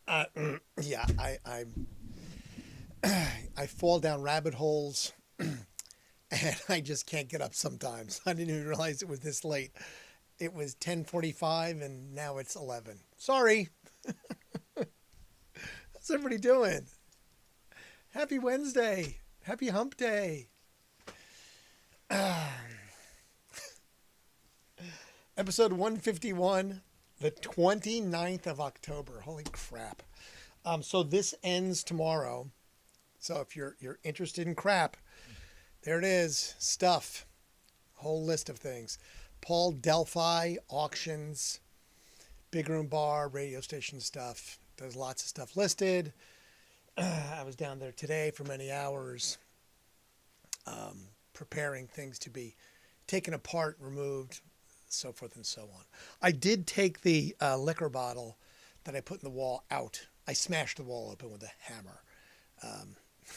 Uh, yeah, I fall down rabbit holes and I just can't get up sometimes. I didn't even realize it was this late. It was 10:45 and now it's 11. Sorry. How's everybody doing? Happy Wednesday. Happy hump day. Episode 151, the 29th of October. Holy crap. So this ends tomorrow. So if you're interested in crap, there it is. Stuff. Whole list of things. Paul Delphi auctions, big room bar, radio station stuff. There's lots of stuff listed. I was down there today for many hours, preparing things to be taken apart, removed, so forth and so on. I did take the liquor bottle that I put in the wall out. I smashed the wall open with a hammer.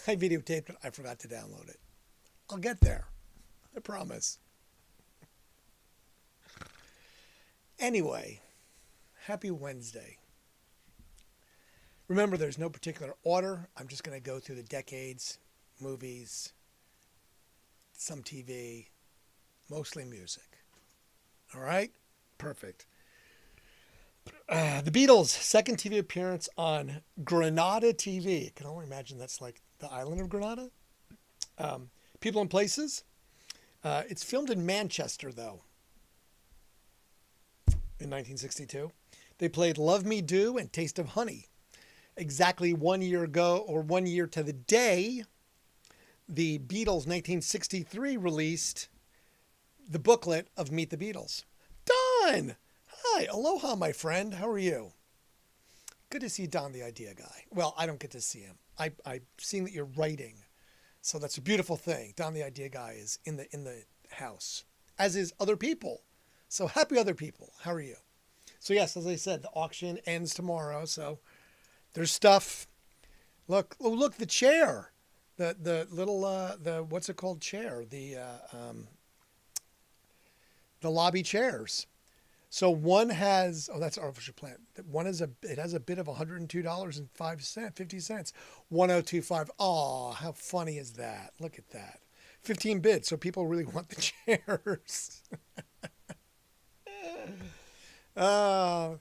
I videotaped it. I forgot to download it. I'll get there. I promise. Anyway, happy Wednesday. Remember, there's no particular order. I'm just going to go through the decades, movies, some TV, mostly music. All right? Perfect. The Beatles' second TV appearance on Granada TV. I can only imagine that's like the island of Granada. People and Places. It's filmed in Manchester, though, in 1962. They played Love Me Do and Taste of Honey. Exactly 1 year ago, or 1 year to the day, the Beatles 1963 released the booklet of Meet the Beatles. Don! Hi, aloha, my friend. How are you? Good to see Don, the idea guy. Well, I don't get to see him. I've seen that you're writing, so that's a beautiful thing. Don, the idea guy, is in the house, as is other people. So happy other people. How are you? So yes, as I said, the auction ends tomorrow. So there's stuff. Look, oh look, the chair, the little the what's it called chair, the lobby chairs. So one has, oh, that's artificial plant. One is it has a bid of $102.50. 1025. Oh, how funny is that? Look at that. 15 bids. So people really want the chairs. uh,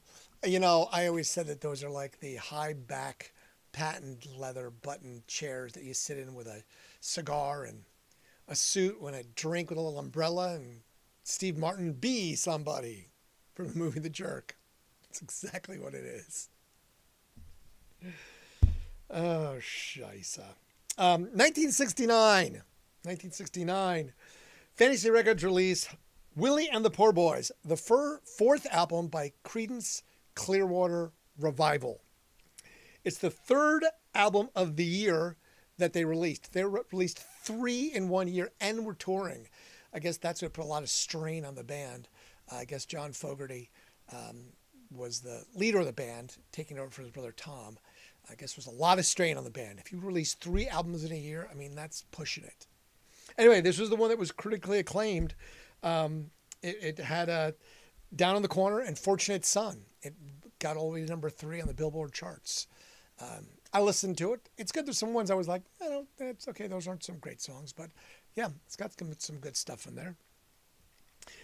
I always said that those are like the high back patent leather button chairs that you sit in with a cigar and a suit and a drink with a little umbrella, and Steve Martin be somebody from the movie The Jerk. That's exactly what it is. Oh, scheisse. 1969. 1969. Fantasy Records release Willie and the Poor Boys, the fourth album by Creedence Clearwater Revival. It's the third album of the year that they released. They released 3 in 1 year and were touring. I guess that's what put a lot of strain on the band. I guess John Fogerty was the leader of the band, taking over for his brother Tom. I guess there was a lot of strain on the band. If you release 3 albums in a year, I mean, that's pushing it. Anyway, this was the one that was critically acclaimed. It had a Down in the Corner and Fortunate Son. It got all the way to number 3 on the Billboard charts. I listened to it. It's good. There's some ones I was like, that's okay. Those aren't some great songs, but yeah, it's got some good stuff in there.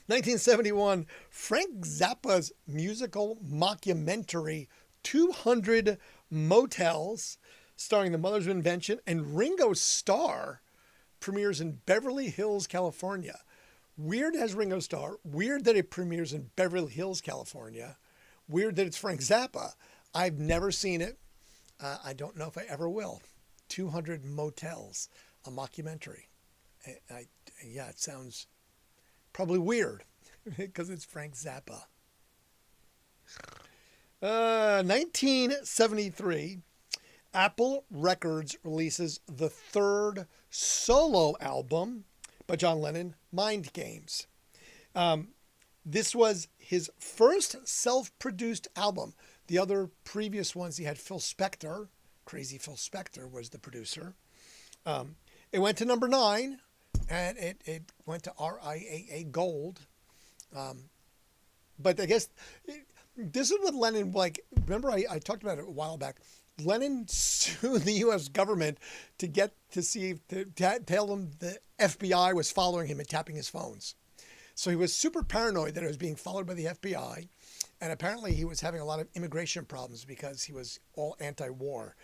1971, Frank Zappa's musical mockumentary 200 Motels, starring the Mothers of Invention and Ringo Starr, premieres in Beverly Hills, California. Weird as Ringo Starr. Weird that it premieres in Beverly Hills, California. Weird that it's Frank Zappa. I've never seen it. I don't know if I ever will. 200 Motels, a mockumentary. Yeah, it sounds probably weird because it's Frank Zappa. 1973, Apple Records releases the third solo album by John Lennon, Mind Games. This was his first self-produced album. The other previous ones, he had Phil Spector. Crazy Phil Spector was the producer. It went to number 9, and it went to RIAA Gold. But I guess this is what Lenin, like, remember I talked about it a while back. Lenin sued the U.S. government to get to see, to tell them the FBI was following him and tapping his phones. So he was super paranoid that it was being followed by the FBI. And apparently he was having a lot of immigration problems because he was all anti-war.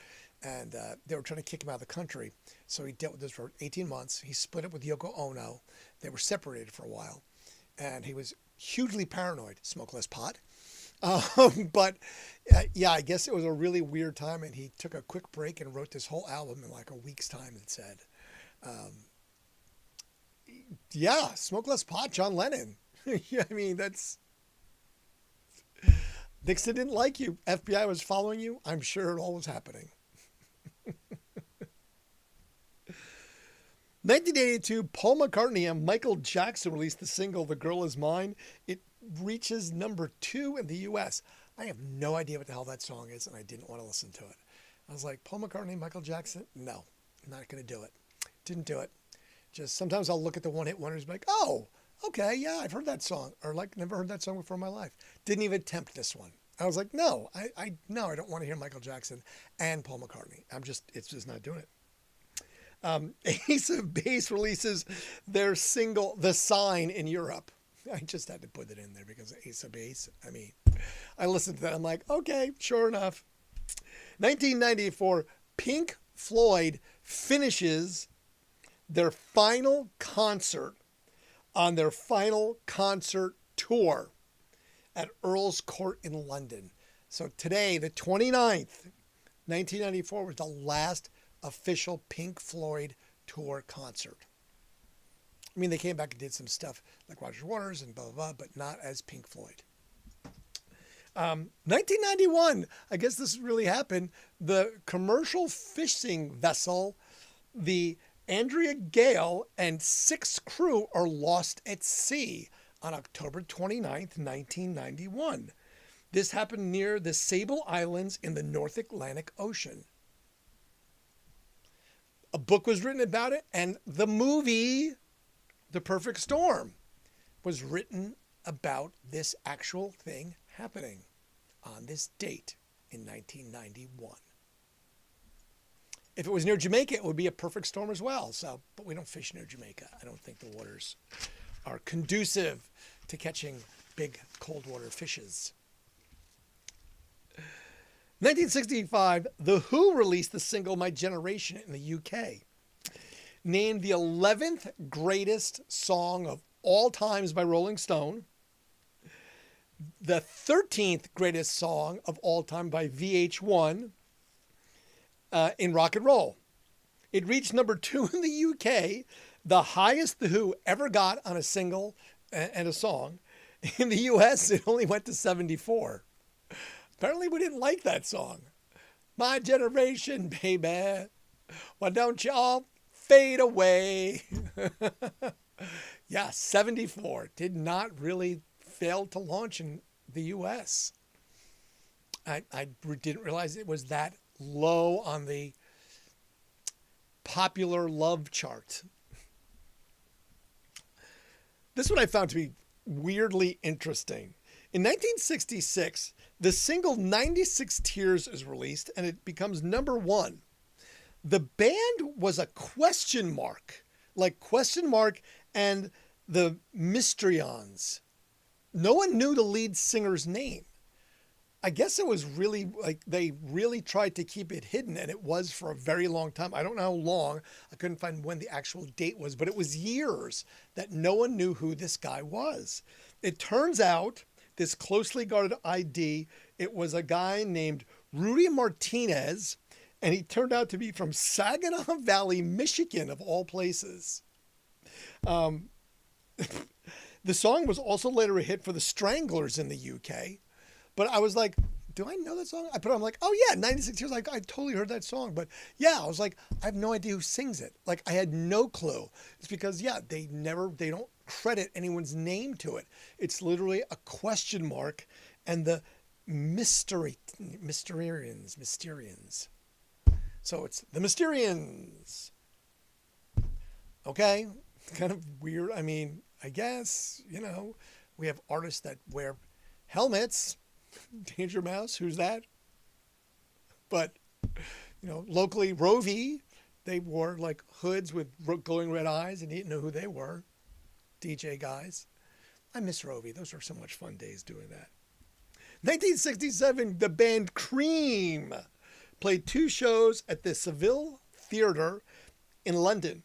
And they were trying to kick him out of the country. So he dealt with this for 18 months. He split up with Yoko Ono. They were separated for a while. And he was hugely paranoid. Smoke less pot. But yeah, I guess it was a really weird time. And he took a quick break and wrote this whole album in like a week's time, it said. Yeah, smoke less pot, John Lennon. Yeah, I mean, that's... Nixon didn't like you. FBI was following you. I'm sure it all was happening. 1982, Paul McCartney and Michael Jackson released the single "The Girl Is Mine." It reaches number 2 in the U.S. I have no idea what the hell that song is, and I didn't want to listen to it. I was like, Paul McCartney, Michael Jackson? No, I'm not going to do it. Didn't do it. Just sometimes I'll look at the one-hit wonders and be like, oh, okay, yeah, I've heard that song. Or like, never heard that song before in my life. Didn't even attempt this one. I was like, no, I don't want to hear Michael Jackson and Paul McCartney. It's just not doing it. Ace of Base releases their single, The Sign, in Europe. I just had to put it in there because Ace of Base. I mean, I listened to that. I'm like, okay, sure enough. 1994, Pink Floyd finishes their final concert on their final concert tour at Earl's Court in London. So today, the 29th, 1994, was the last official Pink Floyd tour concert. I mean, they came back and did some stuff like Roger Waters and blah, blah, blah, but not as Pink Floyd. 1991, I guess this really happened. The commercial fishing vessel, the Andrea Gale, and 6 crew are lost at sea on October 29th, 1991. This happened near the Sable Islands in the North Atlantic Ocean. A book was written about it, and the movie, The Perfect Storm, was written about this actual thing happening on this date in 1991. If it was near Jamaica, it would be a perfect storm as well. So, but we don't fish near Jamaica. I don't think the waters are conducive to catching big cold water fishes. 1965, The Who released the single My Generation in the UK. Named the 11th greatest song of all times by Rolling Stone. The 13th greatest song of all time by VH1 in rock and roll. It reached number 2 in the UK, the highest The Who ever got on a single and a song. In the US, it only went to 74. Apparently, we didn't like that song. My generation, baby. Why don't you all fade away? Yeah, 74. Did not really fail to launch in the US. I didn't realize it was that low on the popular love chart. This one I found to be weirdly interesting. In 1966, the single 96 Tears is released and it becomes number 1. The band was a question mark, like question mark and the Mysteryons. No one knew the lead singer's name. I guess it was really like they really tried to keep it hidden, and it was for a very long time. I don't know how long. I couldn't find when the actual date was, but it was years that no one knew who this guy was. It turns out this closely guarded ID, it was a guy named Rudy Martinez, and he turned out to be from Saginaw Valley, Michigan, of all places. The song was also later a hit for the Stranglers in the UK. But I was like, do I know that song? I'm like, oh yeah, 96 Years. Like, I totally heard that song. But yeah, I was like, I have no idea who sings it. Like, I had no clue. It's because, yeah, they don't credit anyone's name to it. It's literally a question mark and the Mysterians. So it's the Mysterians. Okay. Kind of weird. I mean, I guess, we have artists that wear Helmets. Danger Mouse, who's that? But, locally, Rovie, they wore like hoods with glowing red eyes, and you didn't know who they were. DJ guys. I miss Rovie. Those were so much fun days doing that. 1967, the band Cream played 2 shows at the Seville Theatre in London,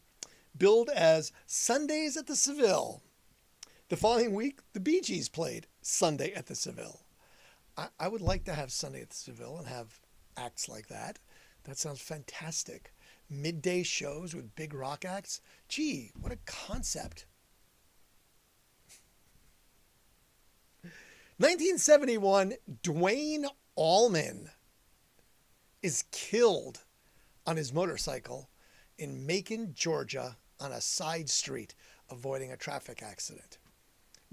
billed as Sundays at the Seville. The following week, the Bee Gees played Sunday at the Seville. I would like to have Sunday at the Seville and have acts like that. That sounds fantastic. Midday shows with big rock acts. Gee, what a concept. 1971, Dwayne Allman is killed on his motorcycle in Macon, Georgia, on a side street, avoiding a traffic accident.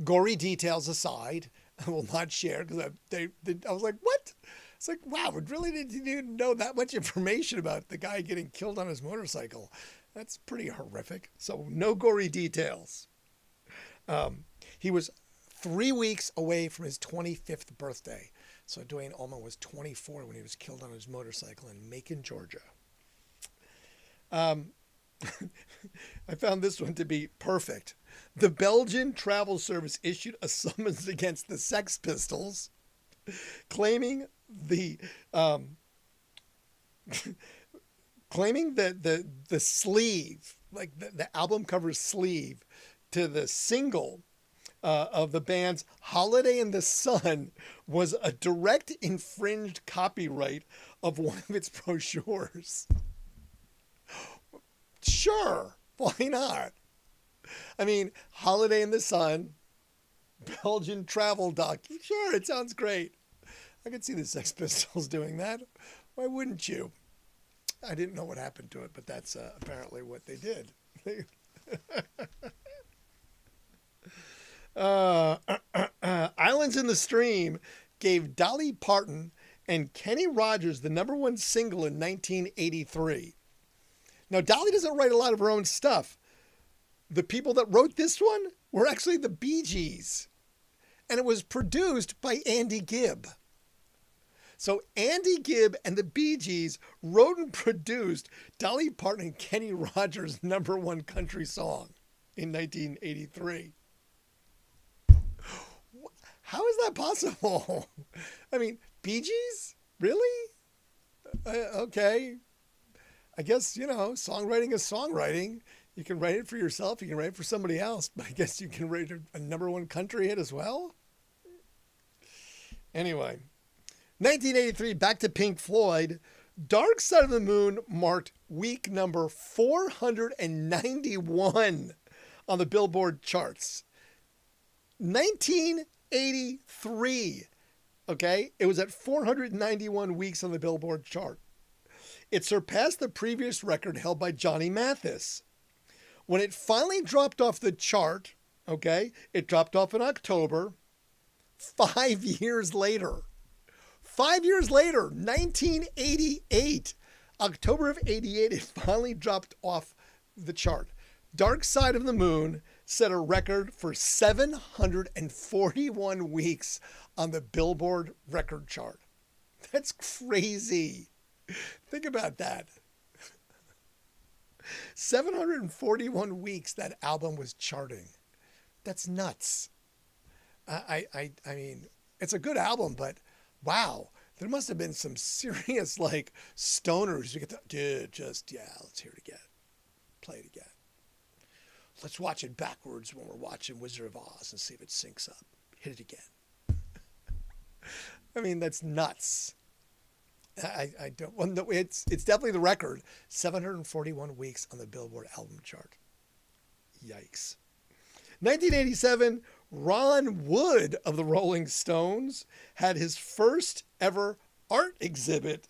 Gory details aside, I will not share because I was like, what? It's like, wow, we really didn't know that much information about the guy getting killed on his motorcycle. That's pretty horrific. So no gory details. He was 3 weeks away from his 25th birthday. So Dwayne Allman was 24 when he was killed on his motorcycle in Macon, Georgia. I found this one to be perfect. The Belgian travel service issued a summons against the Sex Pistols, claiming the sleeve, like the album cover sleeve to the single of the band's Holiday in the Sun was a direct infringed copyright of one of its brochures. Sure, why not? I mean, Holiday in the Sun, Belgian travel doc. Sure, it sounds great. I could see the Sex Pistols doing that. Why wouldn't you? I didn't know what happened to it, but that's apparently what they did. Islands in the Stream gave Dolly Parton and Kenny Rogers the #1 single in 1983. Now, Dolly doesn't write a lot of her own stuff. The people that wrote this one were actually the Bee Gees. And it was produced by Andy Gibb. So Andy Gibb and the Bee Gees wrote and produced Dolly Parton and Kenny Rogers' #1 country song in 1983. How is that possible? I mean, Bee Gees? Really? Okay. I guess, songwriting is songwriting. You can write it for yourself. You can write it for somebody else. But I guess you can write a #1 country hit as well. Anyway, 1983, back to Pink Floyd. Dark Side of the Moon marked week number 491 on the Billboard charts. 1983, okay? It was at 491 weeks on the Billboard chart. It surpassed the previous record held by Johnny Mathis. When it finally dropped off the chart, okay, it dropped off in October, 5 years later. 5 years later, 1988, October of 88, it finally dropped off the chart. Dark Side of the Moon set a record for 741 weeks on the Billboard record chart. That's crazy. Think about that. 741 weeks that album was charting. That's nuts. I mean, it's a good album, but wow, there must have been some serious stoners who get the dude, let's hear it again. Play it again. Let's watch it backwards when we're watching Wizard of Oz and see if it syncs up. Hit it again. I mean, that's nuts. I don't. Well, no, it's definitely the record. 741 weeks on the Billboard album chart. Yikes. 1987, Ron Wood of the Rolling Stones had his first ever art exhibit,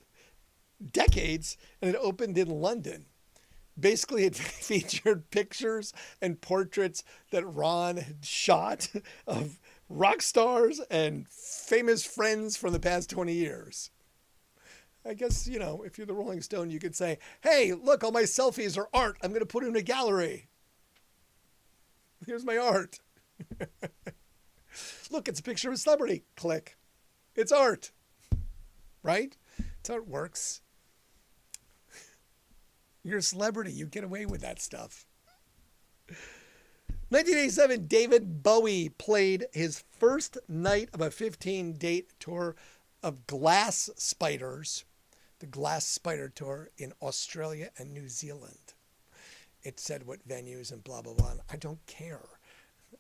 Decades, and it opened in London. Basically, it featured pictures and portraits that Ron had shot of rock stars and famous friends from the past 20 years. I guess, if you're the Rolling Stone, you could say, hey, look, all my selfies are art. I'm going to put them in a gallery. Here's my art. Look, it's a picture of a celebrity. Click. It's art. Right? That's how it works. You're a celebrity. You get away with that stuff. 1987, David Bowie played his first night of a 15-date tour of Glass Spiders, the Glass Spider Tour in Australia and New Zealand. It said what venues and blah, blah, blah. I don't care.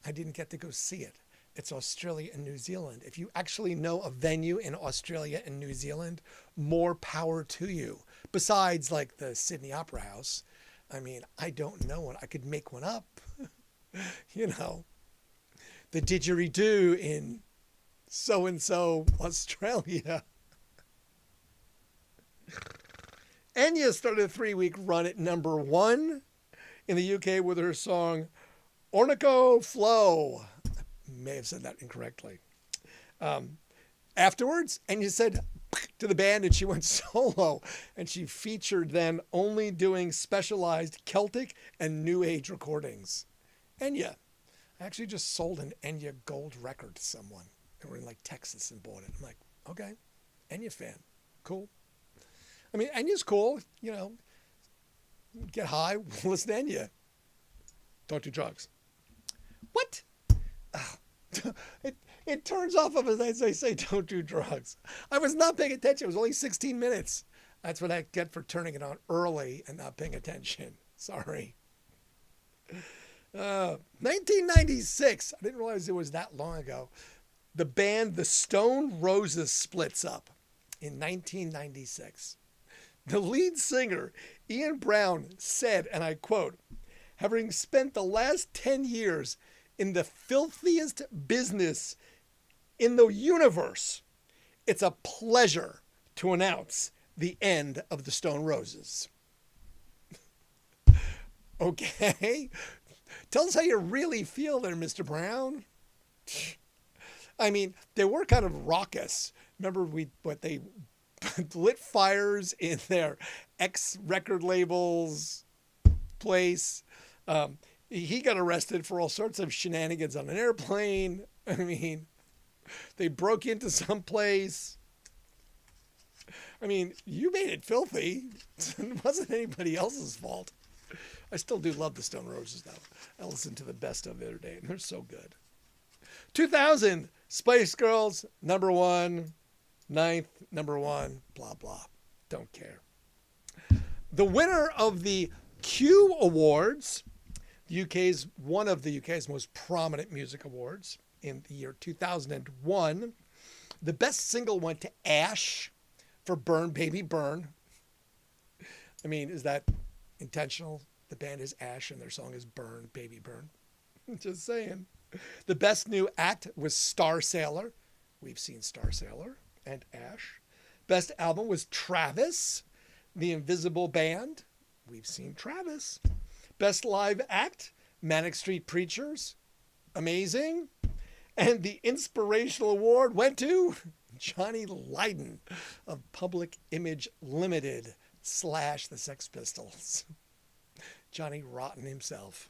I didn't get to go see it. It's Australia and New Zealand. If you actually know a venue in Australia and New Zealand, more power to you. Besides, like the Sydney Opera House. I mean, I don't know one. I could make one up. You know, the didgeridoo in so-and-so Australia. Enya started a 3-week run at #1 in the UK with her song Ornico Flow. I may have said that incorrectly. Afterwards, Enya said to the band and she went solo, and she featured then only doing specialized Celtic and New Age recordings. Enya. I actually just sold an Enya gold record to someone. They were in like Texas and bought it. I'm like, okay, Enya fan. Cool. I mean, Enya's cool. You know, get high, listen to Enya. Don't do drugs. What? It turns off of us as I say don't do drugs. I was not paying attention. It was only 16 minutes. That's what I get for turning it on early and not paying attention. Sorry. 1996. I didn't realize it was that long ago. The band The Stone Roses splits up in 1996. The lead singer, Ian Brown, said, and I quote, "Having spent the last 10 years in the filthiest business in the universe, it's a pleasure to announce the end of the Stone Roses." Okay. Tell us how you really feel there, Mr. Brown. I mean, they were kind of raucous. Remember they lit fires in their ex-record label's place. He got arrested for all sorts of shenanigans on an airplane. I mean, they broke into some place. I mean, you made it filthy. It wasn't anybody else's fault. I still do love the Stone Roses, though. I listen to the best of it every day, and they're so good. 2000, Spice Girls, #1, 9th, #1, blah, blah. Don't care. The winner of the Q Awards, one of the UK's most prominent music awards in the year 2001, the best single went to Ash for Burn Baby Burn. I mean, is that intentional? The band is Ash and their song is Burn Baby Burn. Just saying. The best new act was Star Sailor. We've seen Star Sailor and Ash. Best album was Travis, The Invisible Band. We've seen Travis. Best live act, Manic Street Preachers. Amazing. And the inspirational award went to Johnny Lydon of Public Image Limited / the Sex Pistols. Johnny Rotten himself.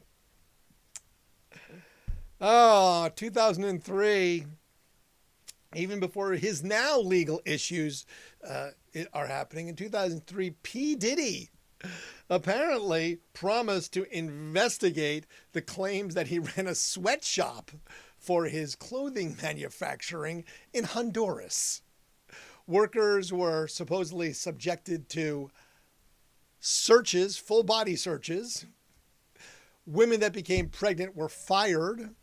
2003, even before his now legal issues are happening, in 2003, P. Diddy apparently promised to investigate the claims that he ran a sweatshop for his clothing manufacturing in Honduras. Workers were supposedly subjected to searches, full body searches. Women that became pregnant were fired.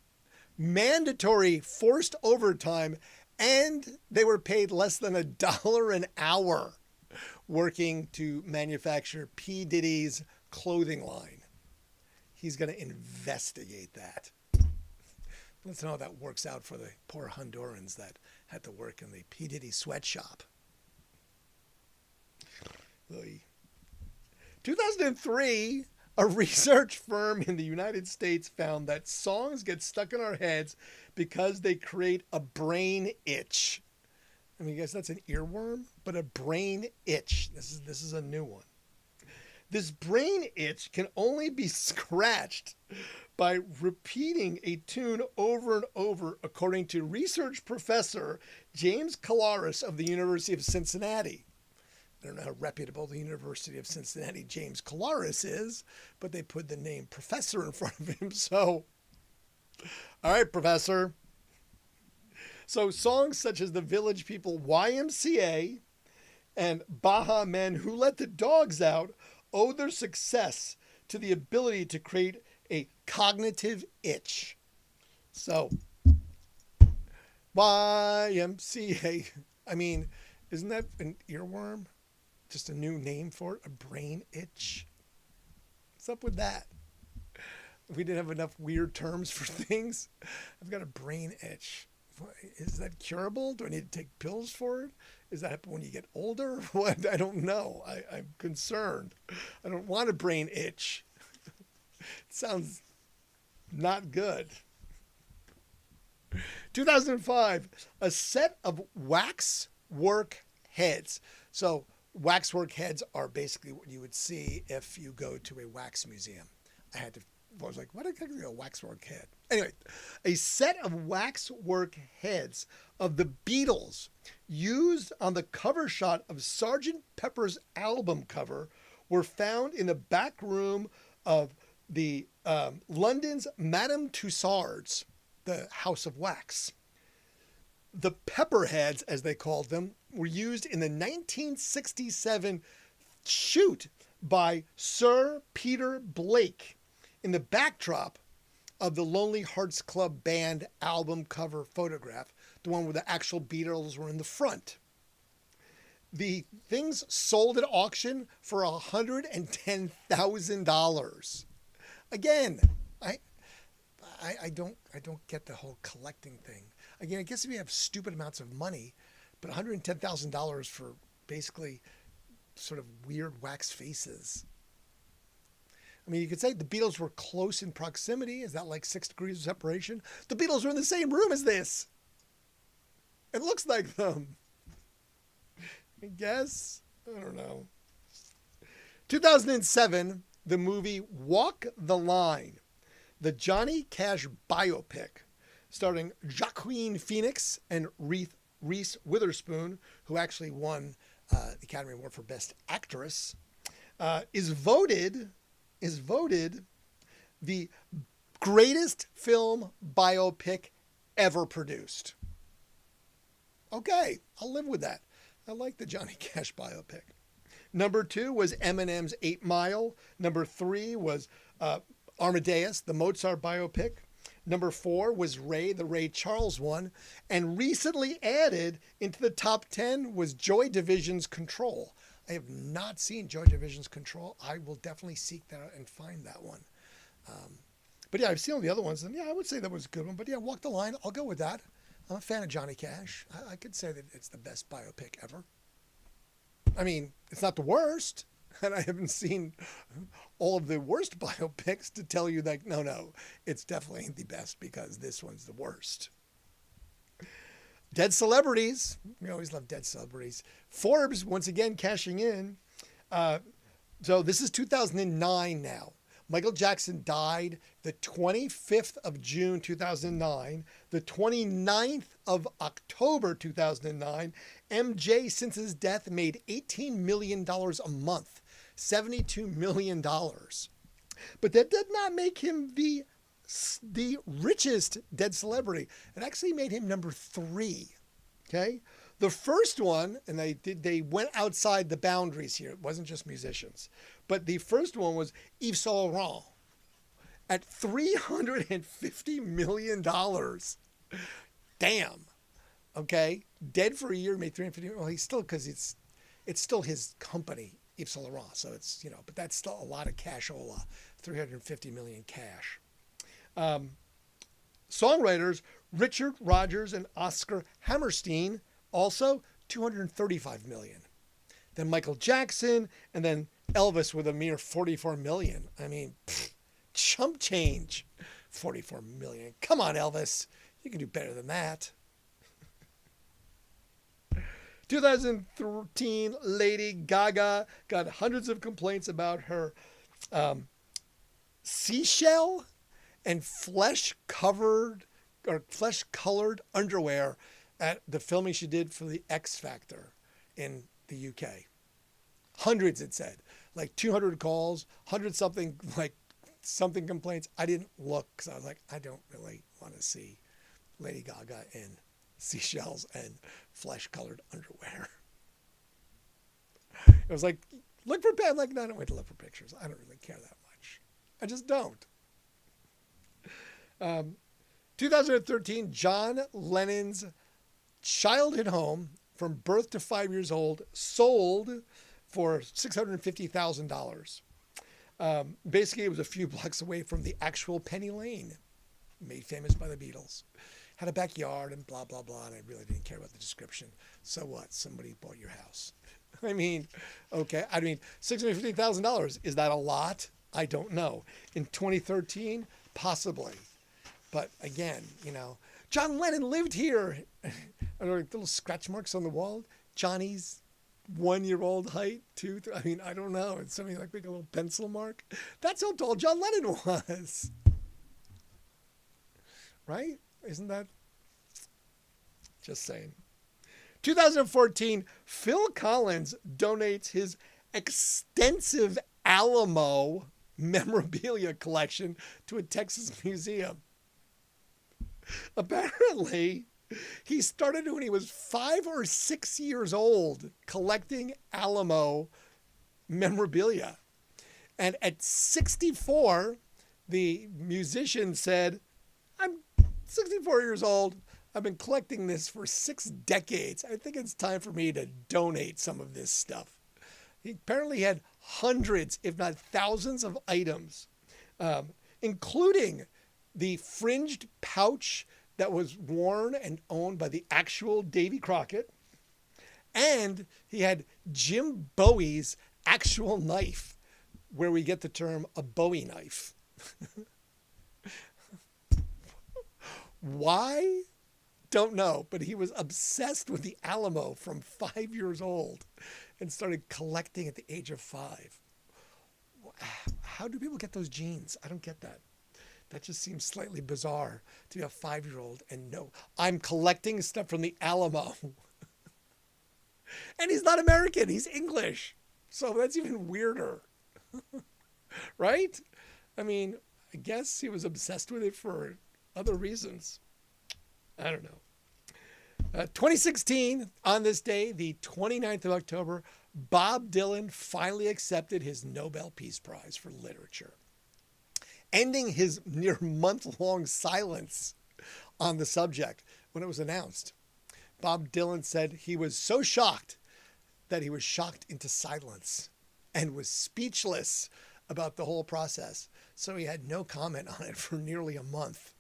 Mandatory forced overtime, and they were paid less than $1 an hour working to manufacture P. Diddy's clothing line. He's going to investigate that. Let's know how that works out for the poor Hondurans that had to work in the P. Diddy sweatshop. 2003, a research firm in the United States found that songs get stuck in our heads because they create a brain itch. I mean, I guess that's an earworm, but a brain itch. This is a new one. This brain itch can only be scratched by repeating a tune over and over, according to research professor James Calaris of the University of Cincinnati. I don't know how reputable the University of Cincinnati James Calaris is, but they put the name professor in front of him. So, all right, professor. So songs such as the Village People YMCA and Baha Men Who Let the Dogs Out owe their success to the ability to create a cognitive itch. So, YMCA, I mean, isn't that an earworm? Just a new name for it? A brain itch? What's up with that? We didn't have enough weird terms for things. I've got a brain itch. Is that curable? Do I need to take pills for it? Is that happen when you get older? What? I don't know. I'm concerned. I don't want a brain itch. It sounds not good. 2005, a set of waxwork heads. So waxwork heads are basically what you would see if you go to a wax museum. I was like, what exactly a waxwork head? Anyway, a set of waxwork heads of the Beatles used on the cover shot of Sgt. Pepper's album cover were found in the back room of the London's Madame Tussauds, the House of Wax. The Pepperheads, as they called them, were used in the 1967 shoot by Sir Peter Blake in the backdrop of the Lonely Hearts Club Band album cover photograph, the one where the actual Beatles were in the front. The things sold at auction for $110,000. Again, I don't get the whole collecting thing. Again, I guess if you have stupid amounts of money, but $110,000 for basically sort of weird wax faces. I mean, you could say the Beatles were close in proximity. Is that like 6 degrees of separation? The Beatles were in the same room as this. It looks like them. I guess. I don't know. 2007, the movie Walk the Line, the Johnny Cash biopic, starring Joaquin Phoenix and Reese Witherspoon, who actually won the Academy Award for Best Actress, is voted the greatest film biopic ever produced. Okay, I'll live with that. I like the Johnny Cash biopic. Number 2 was Eminem's 8 Mile. Number 3 was Amadeus, the Mozart biopic. Number 4 was Ray, the Ray Charles one. And recently added into the top 10 was Joy Division's Control. I have not seen Joy Division's Control. I will definitely seek that out and find that one. But yeah, I've seen all the other ones. And yeah, I would say that was a good one. But yeah, Walk the Line, I'll go with that. I'm a fan of Johnny Cash. I could say that it's the best biopic ever. I mean, it's not the worst. And I haven't seen all of the worst biopics to tell you that, no, it's definitely the best because this one's the worst. Dead celebrities. We always love dead celebrities. Forbes, once again, cashing in. So this is 2009 now. Michael Jackson died the 25th of June, 2009. The 29th of October, 2009. MJ, since his death, made $18 million a month. $72 million. But that did not make him the richest dead celebrity. It actually made him number 3. Okay? The first one, and they went outside the boundaries here. It wasn't just musicians. But the first one was Yves Saint Laurent at $350 million. Damn. Okay? Dead for a year, made $350 million. Well, he's still, because it's still his company, Yves Saint Laurent. So it's, but that's still a lot of cashola. $350 million cash. Songwriters, Richard Rodgers and Oscar Hammerstein, also $235 million. Then Michael Jackson, and then Elvis with a mere $44 million. I mean, chump change. $44 million. Come on, Elvis. You can do better than that. 2013, Lady Gaga got hundreds of complaints about her seashell and flesh-colored underwear at the filming she did for the X Factor in the UK. Hundreds, it said. Like 200 calls, 100 something, like something complaints. I didn't look because I was like, I don't really want to see Lady Gaga in seashells and flesh-colored underwear. It was like, look for, I'm like, no, I don't wait to look for pictures. I don't really care that much. I just don't. 2013, John Lennon's childhood home from birth to 5 years old sold for $650,000. Basically, it was a few blocks away from the actual Penny Lane, made famous by the Beatles. Had a backyard and blah, blah, blah, and I really didn't care about the description. So what? Somebody bought your house. I mean, okay. I mean, $650,000, is that a lot? I don't know. In 2013, possibly. But again, you know, John Lennon lived here. Are there like little scratch marks on the wall? Johnny's 1-year-old height, 2, 3. I mean, I don't know. It's something like a little pencil mark. That's how tall John Lennon was. Right? Isn't that? Just saying. 2014, Phil Collins donates his extensive Alamo memorabilia collection to a Texas museum. Apparently, he started when he was 5 or 6 years old collecting Alamo memorabilia. And at 64, the musician said, I'm 64 years old. I've been collecting this for 6 decades. I think it's time for me to donate some of this stuff. He apparently had hundreds, if not thousands, of items, including the fringed pouch that was worn and owned by the actual Davy Crockett. And he had Jim Bowie's actual knife, where we get the term a Bowie knife. Why? Don't know, but he was obsessed with the Alamo from 5 years old and started collecting at the age of 5. How do people get those genes? I don't get that. That just seems slightly bizarre to be a 5-year-old and know I'm collecting stuff from the Alamo. And he's not American, he's English. So that's even weirder. Right? I mean, I guess he was obsessed with it for other reasons. I don't know. 2016, on this day, the 29th of October, Bob Dylan finally accepted his Nobel Peace Prize for Literature, ending his near month-long silence on the subject when it was announced. Bob Dylan said he was so shocked that he was shocked into silence and was speechless about the whole process. So he had no comment on it for nearly a month.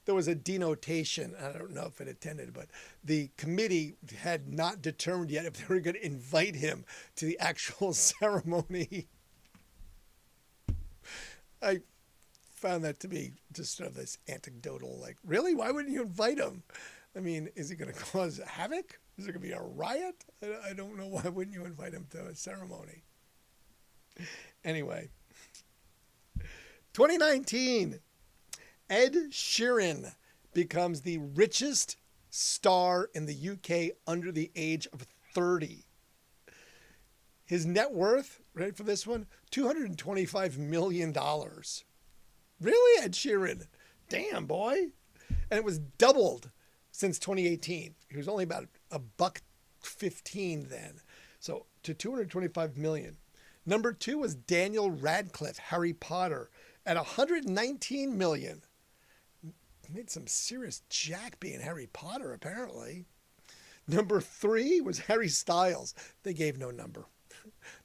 There was a denotation. I don't know if it attended, but the committee had not determined yet if they were going to invite him to the actual ceremony. I found that to be just sort of this anecdotal, like, really? Why wouldn't you invite him? I mean, is he going to cause havoc? Is there going to be a riot? I don't know. Why wouldn't you invite him to a ceremony? Anyway, 2019, Ed Sheeran becomes the richest star in the UK under the age of 30. His net worth, ready for this one? $225 million. Really, Ed Sheeran? Damn, boy. And it was doubled since 2018. He was only about $1.15 then. So to 225 million. Number 2 was Daniel Radcliffe, Harry Potter, at 119 million. Made some serious jack being Harry Potter, apparently. Number 3 was Harry Styles. They gave no number.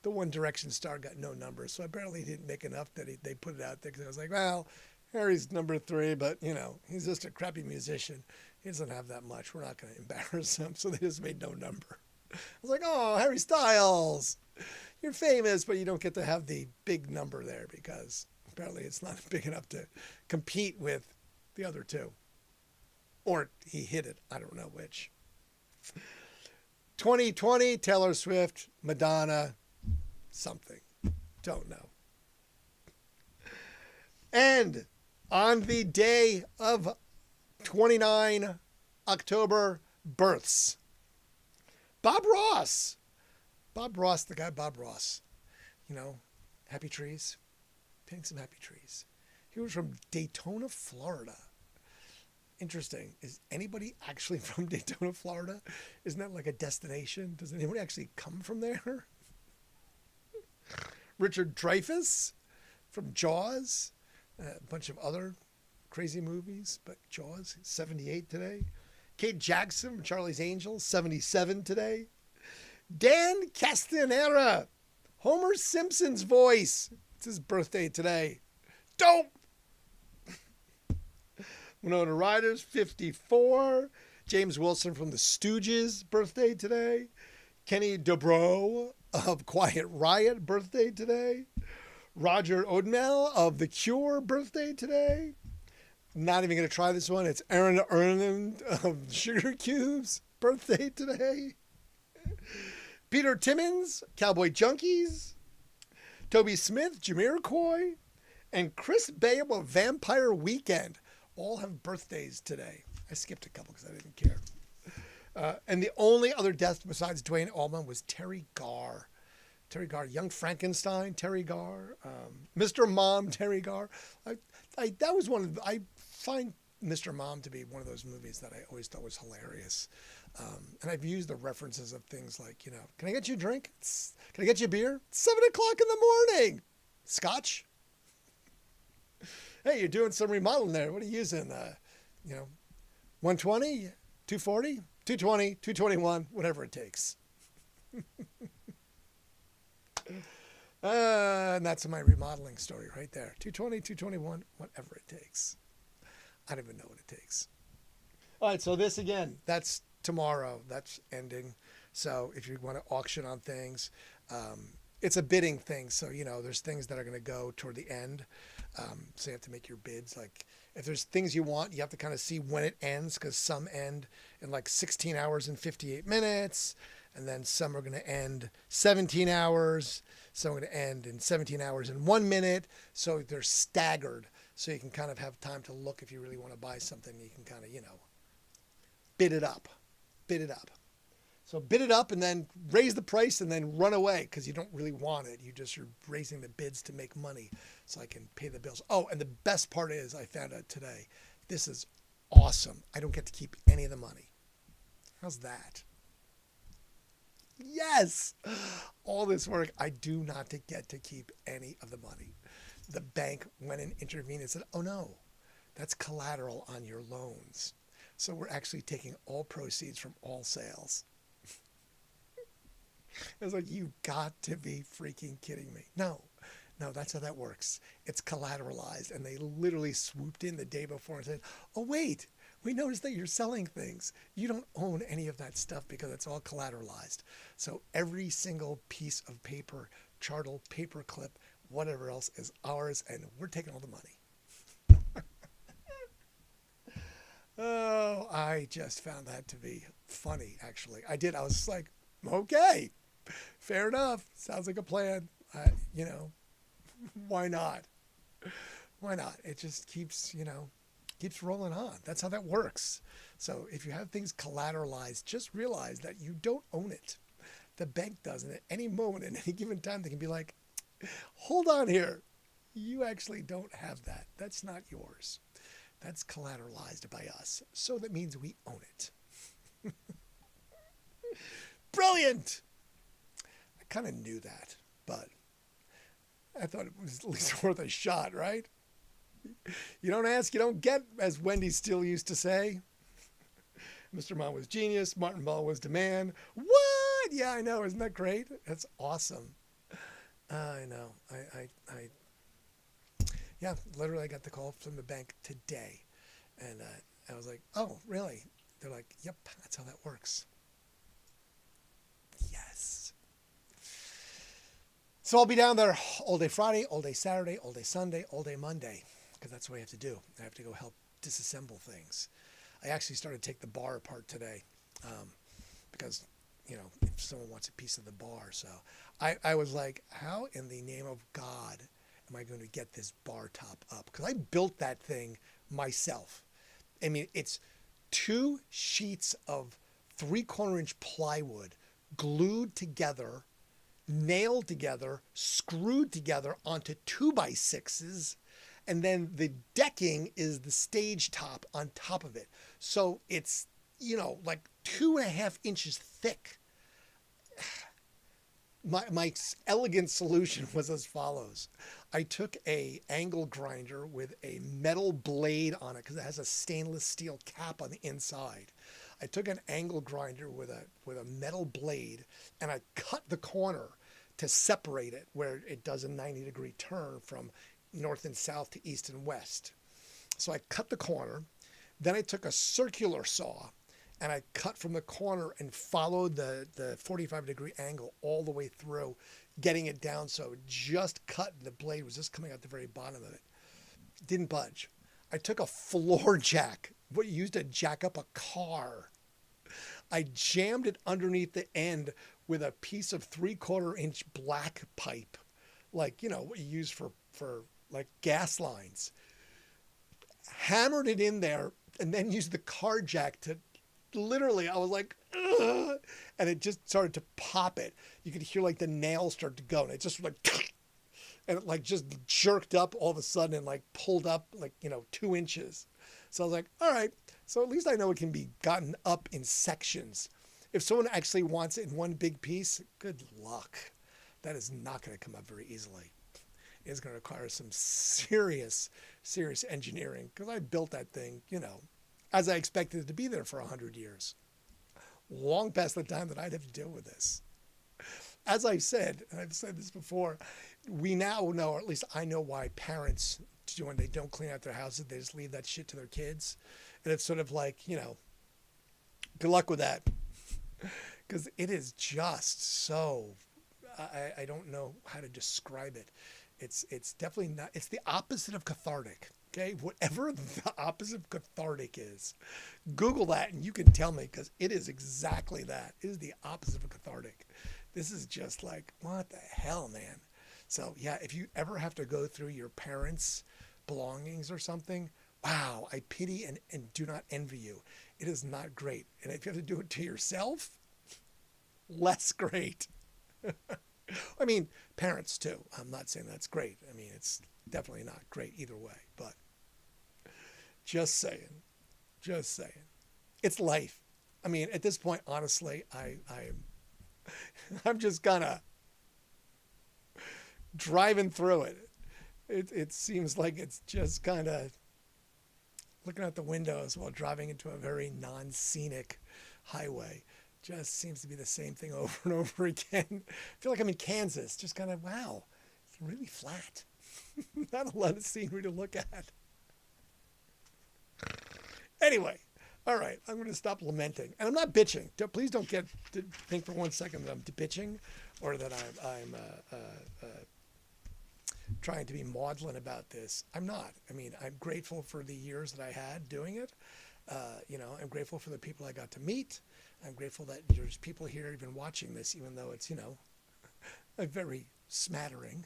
The One Direction star got no number, so apparently he didn't make enough that they put it out there, because I was like, well, Harry's number 3, but, you know, he's just a crappy musician. He doesn't have that much. We're not going to embarrass him, so they just made no number. I was like, oh, Harry Styles, you're famous, but you don't get to have the big number there because apparently it's not big enough to compete with the other 2. Or he hit it. I don't know which. 2020, Taylor Swift, Madonna, something. Don't know. And on the day of 29 October births, Bob Ross. Bob Ross, the guy Bob Ross. You know, happy trees. Painting some happy trees. He was from Daytona, Florida. Interesting. Is anybody actually from Daytona, Florida? Isn't that like a destination? Does anybody actually come from there? Richard Dreyfuss from Jaws. A bunch of other crazy movies, but Jaws, 78 today. Kate Jackson from Charlie's Angels, 77 today. Dan Castanera, Homer Simpson's voice. It's his birthday today. Dope! Winona Ryder's 54. James Wilson from The Stooges, birthday today. Kenny Dobro of Quiet Riot, birthday today. Roger Odmel of The Cure, birthday today. Not even going to try this one. It's Aaron Erland of Sugar Cubes, birthday today. Peter Timmons, Cowboy Junkies. Toby Smith, Jamiroquai. And Chris Babe of Vampire Weekend. All have birthdays today. I skipped a couple because I didn't care. And the only other death besides Dwayne Allman was Terry Garr. Terry Garr, Young Frankenstein, Terry Garr, Mr. Mom, Terry Garr. That was one of I find Mr. Mom to be one of those movies that I always thought was hilarious. And I've used the references of things like, you know, can I get you a drink? Can I get you a beer? It's 7 o'clock in the morning. Scotch? Hey, you're doing some remodeling there. What are you using? 120, 240, 220, 221, whatever it takes. And that's my remodeling story right there. 220, 221, whatever it takes. I don't even know what it takes. All right, so this again, that's tomorrow. That's ending. So if you want to auction on things, it's a bidding thing. So, you know, there's things that are going to go toward the end. So you have to make your bids. Like if there's things you want, you have to kind of see when it ends because some end in like 16 hours and 58 minutes. And then some are going to end 17 hours. Some are going to end in 17 hours and 1 minute. So they're staggered. So you can kind of have time to look if you really want to buy something. You can kind of, you know, bid it up. Bid it up. So bid it up and then raise the price and then run away because you don't really want it. You're raising the bids to make money so I can pay the bills. Oh, and the best part is I found out today, this is awesome. I don't get to keep any of the money. How's that? Yes. All this work, I do not get to keep any of the money. The bank went and intervened and said, oh no, that's collateral on your loans. So we're actually taking all proceeds from all sales. I was like, you've got to be freaking kidding me. No, that's how that works. It's collateralized. And they literally swooped in the day before and said, oh, wait, we noticed that you're selling things. You don't own any of that stuff because it's all collateralized. So every single piece of paper, chartle, paper clip, whatever else is ours, and we're taking all the money. Oh, I just found that to be funny, actually. I was just like, okay. Fair enough. Sounds like a plan. Why not? Why not? It just keeps rolling on. That's how that works. So if you have things collateralized, just realize that you don't own it. The bank does. And at any moment, at any given time, they can be like, hold on here. You actually don't have that. That's not yours. That's collateralized by us. So that means we own it. Brilliant. I kind of knew that, but I thought it was at least worth a shot, right? You don't ask, you don't get, as Wendy still used to say. Mr. Mom was genius. Martin Mull was the man. What? Yeah, I know. Isn't that great? That's awesome. I know. Yeah, literally I got the call from the bank today. And I was like, oh, really? They're like, yep, that's how that works. Yes. So I'll be down there all day Friday, all day Saturday, all day Sunday, all day Monday, because that's what I have to do. I have to go help disassemble things. I actually started to take the bar apart today because, if someone wants a piece of the bar. So I was like, how in the name of God am I going to get this bar top up? Because I built that thing myself. I mean, it's 2 sheets of 3/4 inch plywood glued together, nailed together, screwed together onto 2x6s, and then the decking is the stage top on top of it. So it's, like 2.5 inches thick. My elegant solution was as follows. I took a angle grinder with a metal blade on it because it has a stainless steel cap on the inside. I took an angle grinder with a metal blade and I cut the corner to separate it where it does a 90-degree turn from north and south to east and west. So I cut the corner. Then I took a circular saw and I cut from the corner and followed the 45-degree angle all the way through, getting it down so it just cut. The blade was just coming out the very bottom of it. Didn't budge. I took a floor jack, what you used to jack up a car. I jammed it underneath the end with a piece of 3/4 inch black pipe, like, what you use for like gas lines. Hammered it in there and then used the car jack to literally, I was like, ugh, and it just started to pop it. You could hear like the nails start to go, and it just like, and it like just jerked up all of a sudden and like pulled up like, 2 inches. So I was like, all right, so at least I know it can be gotten up in sections. If someone actually wants it in one big piece, good luck. That is not going to come up very easily. It's going to require some serious engineering because I built that thing, as I expected it to be there for 100 years. Long past the time that I'd have to deal with this. As I've said, and I've said this before, we now know, or at least I know why parents, when they don't clean out their houses, they just leave that shit to their kids. And it's sort of like, good luck with that. Because it is just so, I don't know how to describe it. It's definitely not, it's the opposite of cathartic. Okay, whatever the opposite of cathartic is, Google that and you can tell me because it is exactly that. It is the opposite of cathartic. This is just like, what the hell, man? So yeah, if you ever have to go through your parents' belongings or something, wow, I pity and do not envy you. It is not great. And if you have to do it to yourself, less great. I mean, parents too. I'm not saying that's great. I mean, it's definitely not great either way, but just saying. It's life. I mean, at this point, honestly, I'm just kind of driving through it. It seems like it's just kind of looking out the windows while driving into a very non-scenic highway. Just seems to be the same thing over and over again. I feel like I'm in Kansas, just kind of, wow, it's really flat. Not a lot of scenery to look at. Anyway, all right, I'm going to stop lamenting. And I'm not bitching. Please don't think for 1 second that I'm bitching or that I'm trying to be maudlin about this. I'm not. I mean, I'm grateful for the years that I had doing it. I'm grateful for the people I got to meet. I'm grateful that there's people here even watching this, even though it's, a very smattering.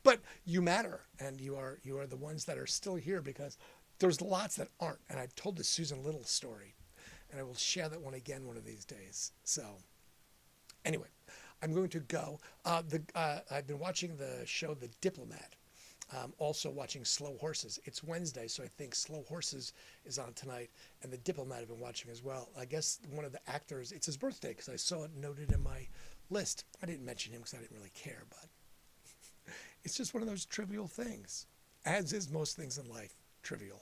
But you matter, and you are the ones that are still here because there's lots that aren't. And I told the Susan Little story, and I will share that one again one of these days. So anyway, I'm going to go. I've been watching the show The Diplomat. Also watching Slow Horses. It's Wednesday, so I think Slow Horses is on tonight, and The Diplomat I've been watching as well. I guess one of the actors, it's his birthday because I saw it noted in my list. I didn't mention him because I didn't really care, but it's just one of those trivial things, as is most things in life, trivial.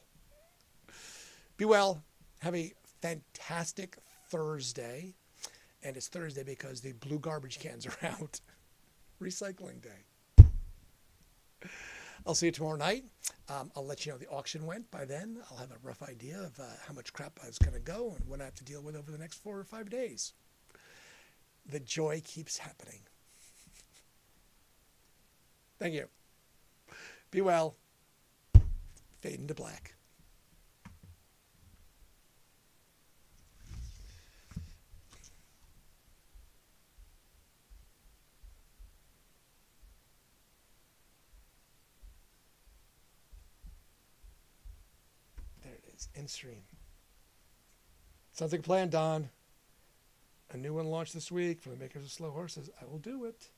Be well. Have a fantastic Thursday, and it's Thursday because the blue garbage cans are out. Recycling day. I'll see you tomorrow night. I'll let you know the auction went. By then, I'll have a rough idea of how much crap is going to go and what I have to deal with over the next 4 or 5 days. The joy keeps happening. Thank you. Be well. Fade into black. is in stream. Sounds like a plan, Don. A new one launched this week from the makers of Slow Horses. I will do it.